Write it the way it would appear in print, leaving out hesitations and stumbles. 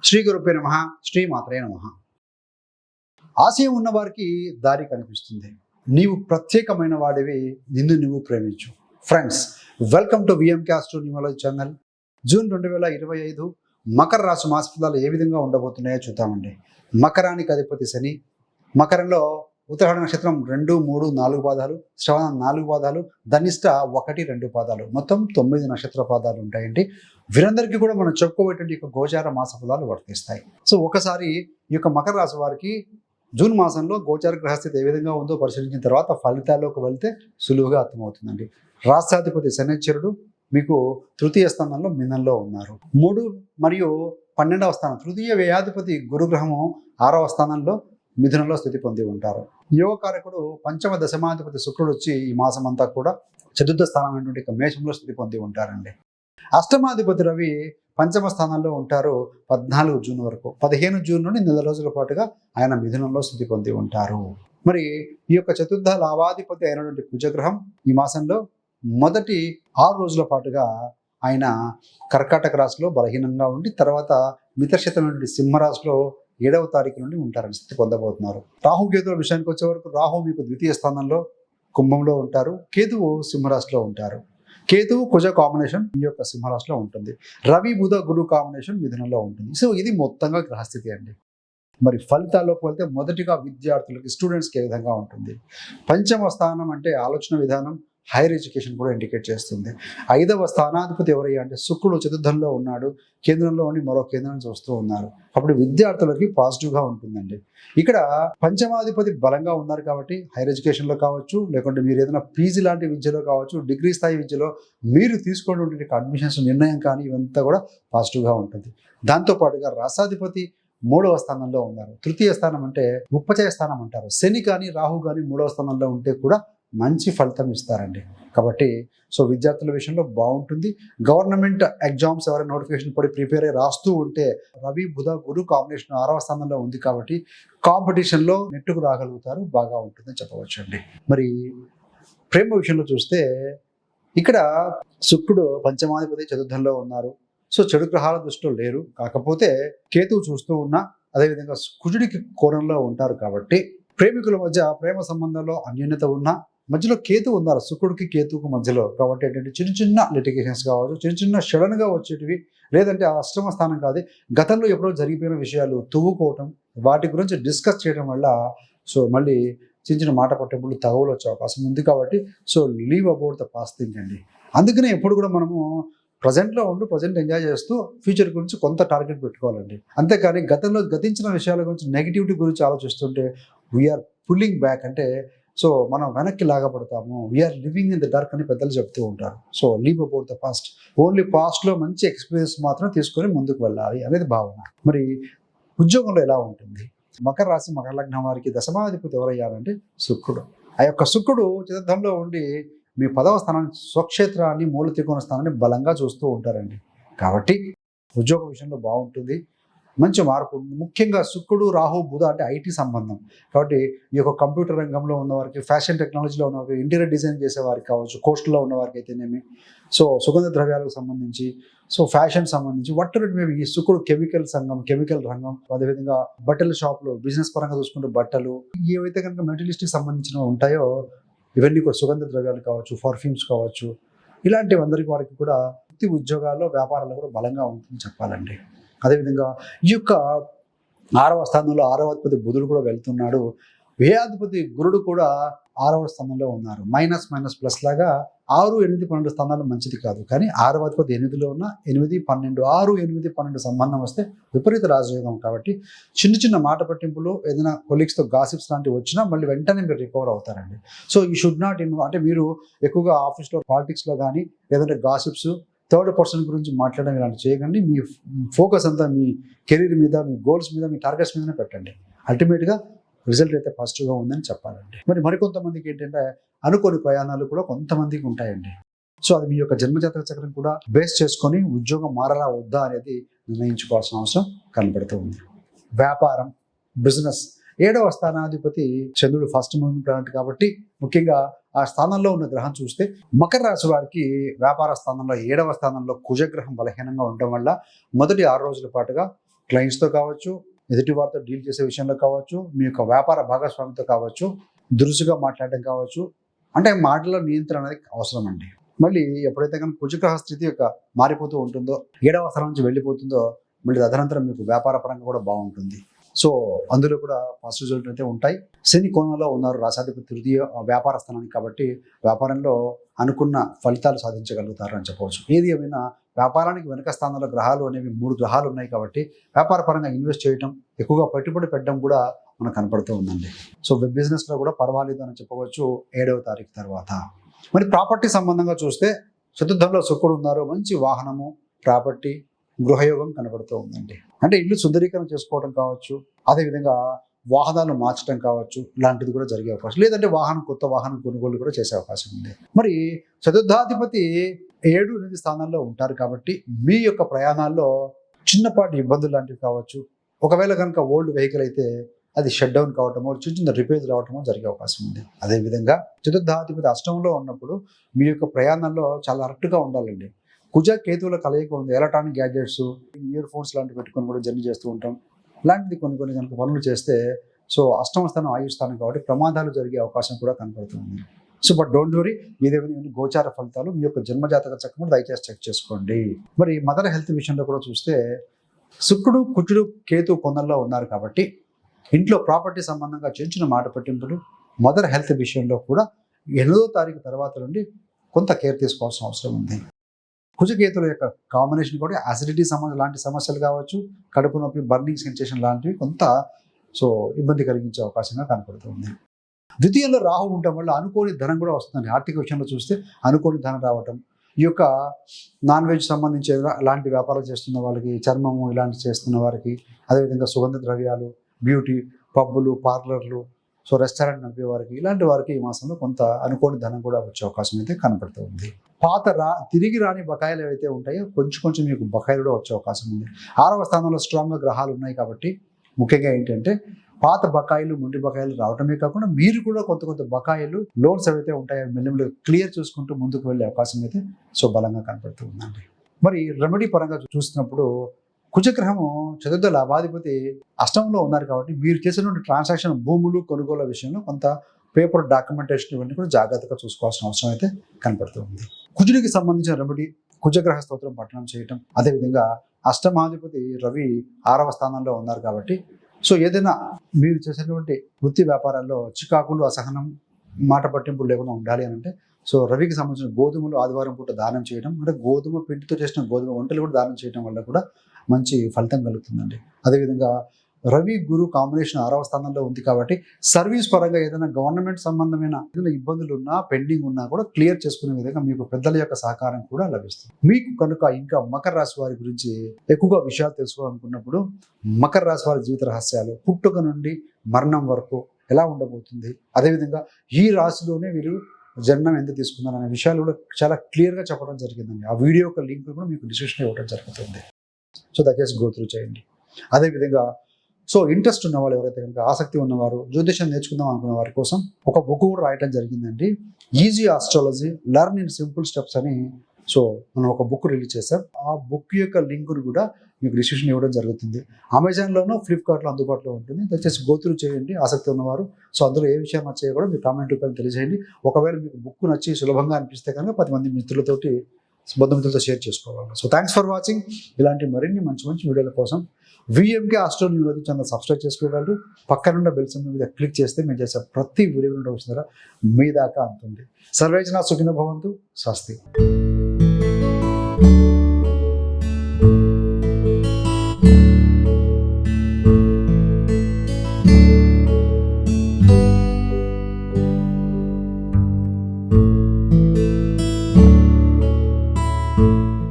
శ్రీ గురుపే నమః. శ్రీ మాత్రే నమః. ఆశయం ఉన్న వారికి దారి కనిపిస్తుంది. నీవు ప్రత్యేకమైన వాడివి, నిన్ను నువ్వు ప్రేమించు. Friends, welcome to VMK astro numerology channel. June 2025 మకర రాశి మాస ఫలాలు ఏ విధంగా ఉండబోతున్నాయో చూద్దామండి. మకరానికి అధిపతి శని. మకరంలో ఉత్తరాయణ నక్షత్రం 2, 3, 4 పాదాలు, శ్రవణ 4 పాదాలు, ధనిష్ట 1, 2 పాదాలు, మొత్తం 9 నక్షత్ర పాదాలు ఉంటాయండి. వీరందరికీ కూడా మనం చెప్పుకోబోయేటువంటి గోచార మాస ఫలాలు వర్తిస్తాయి. సో ఒకసారి ఈ యొక్క మకర రాశి వారికి జూన్ మాసంలో గోచార గ్రహస్థితి ఏ విధంగా ఉందో పరిశీలించిన తర్వాత ఫలితాల్లోకి వెళ్తే సులువుగా అర్థమవుతుందండి. రాష్ట్రాధిపతి శనిశ్చరుడు మీకు తృతీయ స్థానంలో మీనంలో ఉన్నారు. 3 మరియు 12వ స్థానం తృతీయ వ్యయాధిపతి గురుగ్రహము 6వ స్థానంలో మిథునంలో స్థితి పొంది ఉంటారు. యోగకారకుడు పంచమ దశమాధిపతి శుక్రుడు వచ్చి ఈ మాసం అంతా కూడా చతుర్థ స్థానం అనేటువంటి మేషంలో స్థితి పొంది ఉంటారండి. అష్టమాధిపతి రవి పంచమ స్థానంలో ఉంటారు 14 జూన్ వరకు. 15 జూన్ నుండి నెల రోజుల పాటుగా ఆయన మిథునంలో స్థితి పొంది ఉంటారు. మరి ఈ యొక్క చతుర్థ లాభాధిపతి అయినటువంటి కుజగ్రహం ఈ మాసంలో మొదటి 6 రోజుల పాటుగా ఆయన కర్కాటక రాశిలో బలహీనంగా ఉండి తర్వాత మిత్రక్షేత్రమైనటువంటి సింహరాశిలో 7వ తారీఖు నుండి ఉంటారని స్థితి పొందబోతున్నారు. రాహు కేతువుల విషయానికి వచ్చే వరకు రాహు మీకు ద్వితీయ స్థానంలో కుంభంలో ఉంటారు, కేతువు సింహరాశిలో ఉంటారు. కేతువు కుజ కాంబినేషన్ ఈ యొక్క సింహరాశిలో ఉంటుంది. రవి బుధ గురు కాంబినేషన్ మిథునంలో ఉంటుంది. సో ఇది మొత్తంగా గ్రహస్థితి అండి. మరి ఫలితాల్లోకి వెళ్తే మొదటిగా విద్యార్థులకి స్టూడెంట్స్కి ఏ విధంగా ఉంటుంది? పంచమ స్థానం అంటే ఆలోచన విధానం, హైయర్ ఎడ్యుకేషన్ కూడా ఇండికేట్ చేస్తుంది. 5వ స్థానాధిపతి ఎవరయ్యా అంటే శుక్రుడు చతుర్థంలో ఉన్నాడు, కేంద్రంలో ఉండి మరో కేంద్రం చూస్తూ ఉన్నారు. అప్పుడు విద్యార్థులకి పాజిటివ్గా ఉంటుందండి. ఇక్కడ పంచమాధిపతి బలంగా ఉన్నారు కాబట్టి హైయర్ ఎడ్యుకేషన్లో కావచ్చు, లేకుంటే మీరు ఏదైనా పీజీ లాంటి విద్యలో కావచ్చు, డిగ్రీ స్థాయి విద్యలో మీరు తీసుకున్నటువంటి అడ్మిషన్స్ నిర్ణయం కానీ ఇవంతా కూడా పాజిటివ్గా ఉంటుంది. దాంతోపాటుగా రాసాధిపతి 3వ స్థానంలో ఉన్నారు. తృతీయ స్థానం అంటే ఉపచయ స్థానం అంటారు. శని కానీ రాహు కానీ 3వ స్థానంలో ఉంటే కూడా మంచి ఫలితం ఇస్తారండి. కాబట్టి సో విద్యార్థుల విషయంలో బాగుంటుంది. గవర్నమెంట్ ఎగ్జామ్స్ ఎవరైనా నోటిఫికేషన్ పడి ప్రిపేర్ అయ్యి రాస్తూ ఉంటే రవి బుధ గురు కాంబినేషన్ 6వ స్థానంలో ఉంది కాబట్టి కాంపిటీషన్లో నెట్టుకు రాగలుగుతారు, బాగా ఉంటుందని చెప్పవచ్చు అండి. మరి ప్రేమ విషయంలో చూస్తే ఇక్కడ శుక్రుడు పంచమాధిపతి చతుర్థంలో ఉన్నారు. సో చెడు గ్రహాల దృష్టిలో లేరు, కాకపోతే కేతువు చూస్తూ ఉన్నా అదేవిధంగా కుజుడికి కోణంలో ఉంటారు కాబట్టి ప్రేమికుల మధ్య ప్రేమ సంబంధంలో అన్యోన్యత ఉన్నా మధ్యలో కేతు ఉన్నారు, శుక్రుడికి కేతువుకు మధ్యలో. కాబట్టి ఏంటంటే చిన్న చిన్న లిటిగేషన్స్ కావచ్చు, చిన్న చిన్న సడన్గా వచ్చేటివి, లేదంటే ఆ అష్టమ స్థానం కాదు గతంలో ఎప్పుడో జరిగిపోయిన విషయాలు తువ్వుకోవటం, వాటి గురించి డిస్కస్ చేయడం వల్ల సో మళ్ళీ చిన్న చిన్న మాట పట్టింపులు తగవులు వచ్చే అవకాశం ఉంది. కాబట్టి so leave about the past thing అండి. అందుకనే ఎప్పుడు కూడా మనము ప్రజెంట్లో ఉంటూ ప్రజెంట్ ఎంజాయ్ చేస్తూ ఫ్యూచర్ గురించి కొంత టార్గెట్ పెట్టుకోవాలండి. అంతేకాని గతంలో గతించిన విషయాల గురించి నెగిటివిటీ గురించి ఆలోచిస్తుంటే వీఆర్ పుల్లింగ్ బ్యాక్, అంటే సో మనం వెనక్కి లాగపడతాము. We are living in the dark అని పెద్దలు చెప్తూ ఉంటారు. So leave about the past, only పాస్ట్లో మంచి ఎక్స్పీరియన్స్ మాత్రం తీసుకొని ముందుకు వెళ్ళాలి అనేది భావన. మరి ఉద్యోగంలో ఎలా ఉంటుంది? మకర రాశి మకర లగ్నం వారికి దశమాధిపతి ఎవరయ్యారంటే శుక్రుడు. ఆ యొక్క శుక్రుడు చతుర్థంలో ఉండి మీ 10వ స్థానాన్ని, స్వక్షేత్రాన్ని, మూల త్రికోణ స్థానాన్ని బలంగా చూస్తూ ఉంటారండి. కాబట్టి ఉద్యోగ విషయంలో బాగుంటుంది, మంచి మార్పు. ముఖ్యంగా శుక్రుడు రాహు బుధ అంటే ఐటీ సంబంధం కాబట్టి ఈ యొక్క కంప్యూటర్ రంగంలో ఉన్నవారికి, ఫ్యాషన్ టెక్నాలజీలో ఉన్నవారికి, ఇంటీరియర్ డిజైన్ చేసేవారికి కావచ్చు, కోస్టులో ఉన్నవారికి అయితేనేమి, సో సుగంధ ద్రవ్యాలకు సంబంధించి, సో ఫ్యాషన్ సంబంధించి వట్టరు మేము ఈ శుక్రుడు కెమికల్ రంగం, అదేవిధంగా బట్టల షాపులు, బిజినెస్ పరంగా చూసుకుంటే బట్టలు, ఏవైతే కనుక మెటీరియలిస్టిక్ సంబంధించినవి ఉంటాయో ఇవన్నీ కూడా సుగంధ ద్రవ్యాలు కావచ్చు, పర్ఫ్యూమ్స్ కావచ్చు, ఇలాంటివి అందరికీ వారికి కూడా వృత్తి ఉద్యోగాల్లో వ్యాపారాల్లో కూడా బలంగా ఉంటుందని చెప్పాలండి. అదేవిధంగా ఈ యొక్క 6వ స్థానంలో 6వ అధిపతి బుధుడు కూడా వెళ్తున్నాడు. వ్యయాధిపతి గురుడు కూడా 6వ స్థానంలో ఉన్నారు. మైనస్ ప్లస్ లాగా 6, 8, 12 స్థానాలు మంచిది కాదు. కానీ 6వ అధిపతి 8లో ఉన్న 8, 12, 6, 8, 12 సంబంధం వస్తే విపరీత రాజయోగం. కాబట్టి చిన్న చిన్న మాట పట్టింపులు, ఏదైనా కొలీగ్స్తో గాసిప్స్ లాంటివి వచ్చినా మళ్ళీ వెంటనే మీరు రికవర్ అవుతారండి. సో ఈ షుడ్ నాట్ అంటే మీరు ఎక్కువగా ఆఫీస్లో పాలిటిక్స్లో కానీ లేదంటే గాసిప్స్, థర్డ్ పర్సన్ గురించి మాట్లాడడం ఇలాంటి చేయకండి. మీ ఫోకస్ అంతా మీ కెరీర్ మీద, మీ గోల్స్ మీద, మీ టార్గెట్స్ మీదనే పెట్టండి. అల్టిమేట్గా రిజల్ట్ అయితే పాజిటివ్గా ఉందని చెప్పాలండి. మరికొంతమందికి ఏంటంటే అనుకోని ప్రయాణాలు కూడా కొంతమందికి ఉంటాయండి. సో అది మీ యొక్క జన్మజాతక చక్రం కూడా బేస్ చేసుకొని ఉద్యోగం మారలా వద్దా అనేది నిర్ణయించుకోవాల్సిన అవసరం కనబడుతూ ఉంది. వ్యాపారం, బిజినెస్ 7వ స్థానాధిపతి చంద్రుడు ఫస్ట్ మూవింగ్ ప్లానెట్ కాబట్టి ముఖ్యంగా ఆ స్థానంలో ఉన్న గ్రహం చూస్తే మకర రాశి వారికి వ్యాపార స్థానంలో 7వ స్థానంలో కుజగ్రహం బలహీనంగా ఉండడం వల్ల మొదటి 6 రోజుల పాటుగా క్లయింట్స్తో కావచ్చు, ఎదుటి వారితో డీల్ చేసే విషయంలో కావచ్చు, మీ యొక్క వ్యాపార భాగస్వామితో కావచ్చు, దురుసుగా మాట్లాడడం కావచ్చు, అంటే మాటల నియంత్రణ అనేది అవసరం అండి. మళ్ళీ ఎప్పుడైతే కనుక కుజగ్రహ స్థితి యొక్క మారిపోతూ ఉంటుందో, 7వ స్థానం నుంచి వెళ్ళిపోతుందో, మళ్ళీ తదనంతరం మీకు వ్యాపార పరంగా కూడా బాగుంటుంది. సో అందులో కూడా పాజిటివ్ రిజల్ట్ అయితే ఉంటాయి. శని కోణంలో ఉన్నారు రాశాధిపతి తృతీయ వ్యాపార స్థానానికి, కాబట్టి వ్యాపారంలో అనుకున్న ఫలితాలు సాధించగలుగుతారు అని చెప్పవచ్చు. ఏది ఏమైనా వ్యాపారానికి వెనుక స్థానంలో గ్రహాలు అనేవి 3 గ్రహాలు ఉన్నాయి కాబట్టి వ్యాపార పరంగా ఇన్వెస్ట్ చేయడం, ఎక్కువగా పెట్టుబడి పెట్టడం కూడా మనకు కనపడుతూ ఉందండి. సో వెబ్ బిజినెస్లో కూడా పర్వాలేదు అని చెప్పవచ్చు 7వ తారీఖు తర్వాత. మరి ప్రాపర్టీ సంబంధంగా చూస్తే చతుర్థంలో శుక్రుడు ఉన్నారు. మంచి వాహనము, ప్రాపర్టీ, గృహయోగం కనబడుతూ ఉందండి. అంటే ఇల్లు సుందరీకరణ చేసుకోవడం కావచ్చు, అదేవిధంగా వాహనాలు మార్చడం కావచ్చు, లాంటిది కూడా జరిగే అవకాశం, లేదంటే కొత్త వాహనం కొనుగోలు కూడా చేసే అవకాశం ఉంది. మరి చతుర్థాధిపతి 7-8 స్థానాల్లో ఉంటారు కాబట్టి మీ యొక్క ప్రయాణాల్లో చిన్నపాటి ఇబ్బందులు లాంటివి కావచ్చు, ఒకవేళ కనుక ఓల్డ్ వెహికల్ అయితే అది షట్ డౌన్ కావటమో, చిన్న చిన్న రిపేర్స్ రావటమో జరిగే అవకాశం ఉంది. అదేవిధంగా చతుర్థాధిపతి అష్టంలో ఉన్నప్పుడు మీ యొక్క ప్రయాణాల్లో చాలా అలర్ట్గా ఉండాలండి. కుజ కేతువుల కలయిక ఉంది. ఎలక్ట్రానిక్ గ్యాడ్జెట్స్, ఇయర్ ఫోన్స్ లాంటివి పెట్టుకొని కూడా జర్నీ చేస్తూ ఉంటాం. ఇలాంటిది కొన్ని కనుక పనులు చేస్తే సో అష్టమ స్థానం ఆయుష్ స్థానం కాబట్టి ప్రమాదాలు జరిగే అవకాశం కూడా కనపడుతుంది. సో బట్ డోంట్ వరీ, ఏదేమైనా గోచార ఫలితాలు మీ యొక్క జన్మజాతక చక్రం దయచేసి చెక్ చేసుకోండి. మరి మదర్ హెల్త్ విషయంలో కూడా చూస్తే శుక్రుడు, కుజుడు, కేతు కొందల్లో ఉన్నారు కాబట్టి ఇంట్లో ప్రాపర్టీ సంబంధంగా చిన్న మాట పట్టింపులు, మదర్ హెల్త్ విషయంలో కూడా 8వ తారీఖు తర్వాత నుండి కొంత కేర్ తీసుకోవాల్సిన అవసరం ఉంది. కుజకేతుల యొక్క కాంబినేషన్ కూడా యాసిడిటీ లాంటి సమస్యలు కావచ్చు, కడుపు నొప్పి, బర్నింగ్ సెన్సేషన్ లాంటివి కొంత సో ఇబ్బంది కలిగించే అవకాశంగా కనపడుతుంది. ద్వితీయంలో రాహు ఉండటం వల్ల అనుకోని ధనం కూడా వస్తుందండి. ఆర్థిక విషయంలో చూస్తే అనుకోని ధనం రావటం, ఈ యొక్క నాన్ వెజ్ సంబంధించి ఇలాంటి వ్యాపారాలు చేస్తున్న వాళ్ళకి, చర్మము ఇలాంటి చేస్తున్న వారికి, అదేవిధంగా సుగంధ ద్రవ్యాలు, బ్యూటీ, పబ్బులు, పార్లర్లు, సో రెస్టారెంట్ నడిపే వారికి, ఇలాంటి వారికి ఈ మాసంలో కొంత అనుకోని ధనం కూడా వచ్చే అవకాశం అయితే కనపడుతుంది. తిరిగి రాని బకాయిలు ఏవైతే ఉంటాయో కొంచెం మీకు బకాయిలు కూడా వచ్చే అవకాశం ఉంది. 6వ స్థానంలో స్ట్రాంగ్గా గ్రహాలు ఉన్నాయి కాబట్టి ముఖ్యంగా ఏంటంటే పాత బకాయిలు, మొండి బకాయిలు రావటమే కాకుండా మీరు కూడా కొంత బకాయిలు, లోన్స్ ఏవైతే ఉంటాయో మెల్లమెల్లి క్లియర్ చేసుకుంటూ ముందుకు వెళ్ళే అవకాశం అయితే సో బలంగా కనపడుతూ ఉందండి. మరి రెమెడీ పరంగా చూస్తున్నప్పుడు కుజగ్రహము చతుర్థ లాభాధిపతి అష్టంలో ఉన్నారు కాబట్టి మీరు చేసినటువంటి ట్రాన్సాక్షన్, భూములు కొనుగోలు విషయంలో కొంత పేపర్ డాక్యుమెంటేషన్ ఇవన్నీ కూడా జాగ్రత్తగా చూసుకోవాల్సిన అవసరం అయితే కనపడుతుంది. కుజుడికి సంబంధించిన రెమెడీ కుజగ్రహ స్తోత్రం పఠనం చేయటం, అదేవిధంగా అష్టమాధిపతి రవి 6వ స్థానంలో ఉన్నారు కాబట్టి సో ఏదైనా మీరు చేసేటువంటి వృత్తి వ్యాపారాల్లో చికాకులు, అసహనం, మాట పట్టింపులు లేకుండా ఉండాలి అని అంటే సో రవికి సంబంధించిన గోధుమలు ఆదివారం పూట దానం చేయడం, అంటే గోధుమ పిండితో చేసిన గోధుమ వంటలు కూడా దానం చేయడం వల్ల కూడా మంచి ఫలితం కలుగుతుందండి. అదేవిధంగా రవి గురు కాంబినేషన్ 6వ స్థానంలో ఉంది కాబట్టి సర్వీస్ పరంగా ఏదైనా గవర్నమెంట్ సంబంధమైన ఏదైనా ఇబ్బందులు ఉన్నా, పెండింగ్ ఉన్నా కూడా క్లియర్ చేసుకునే విధంగా మీకు పెద్దల యొక్క సహకారం కూడా లభిస్తుంది. మీకు కనుక ఇంకా మకర రాశి వారి గురించి ఎక్కువగా విషయాలు తెలుసుకోవాలనుకున్నప్పుడు మకర రాశి వారి జీవిత రహస్యాలు, పుట్టుక నుండి మరణం వరకు ఎలా ఉండబోతుంది, అదేవిధంగా ఈ రాశిలోనే వీరు జన్మం ఎంత తీసుకున్నారు అనే విషయాలు కూడా చాలా క్లియర్గా చెప్పడం జరిగిందండి. ఆ వీడియో యొక్క లింక్ కూడా మీకు డిస్క్రిప్షన్లో ఇవ్వడం జరుగుతుంది. సో దయచేసి గో త్రూ చేయండి. అదేవిధంగా సో ఇంట్రెస్ట్ ఉన్న వాళ్ళు ఎవరైతే కనుక ఆసక్తి ఉన్నవారు, జ్యోతిషం నేర్చుకుందాం అనుకున్న వారి కోసం ఒక బుక్ కూడా రాయటం జరిగిందండి. Easy astrology learn in simple steps అని సో మనం ఒక బుక్ రిలీజ్ చేశాం. ఆ బుక్ యొక్క లింక్ను కూడా మీకు డిస్క్రిప్షన్ ఇవ్వడం జరుగుతుంది. అమెజాన్లోనూ, ఫ్లిప్కార్ట్లో అందుబాటులో ఉంటుంది. దయచేసి గో త్రూ చేయండి ఆసక్తి ఉన్నవారు. సో అందులో ఏ విషయం నచ్చాయో కూడా మీరు కామెంట్ రూపంలో తెలియజేయండి. ఒకవేళ మీకు బుక్ నచ్చి సులభంగా అనిపిస్తే కనుక 10 మంది మిత్రులతోటి, బంధుమిత్రులతో షేర్ చేసుకోవాలి. So thanks for watching. ఇలాంటి మరిన్ని మంచి వీడియోల కోసం VMK astro news channel subscribe చేసుకోగలరు. పక్కనున్న బెల్ సింబల్ మీద క్లిక్ చేస్తే మేము చేసే ప్రతి వీడియో నుండి వచ్చిన మీ దాకా అందుతుంది. సర్వేజన సుఖినో భవంతు. స్వస్తి.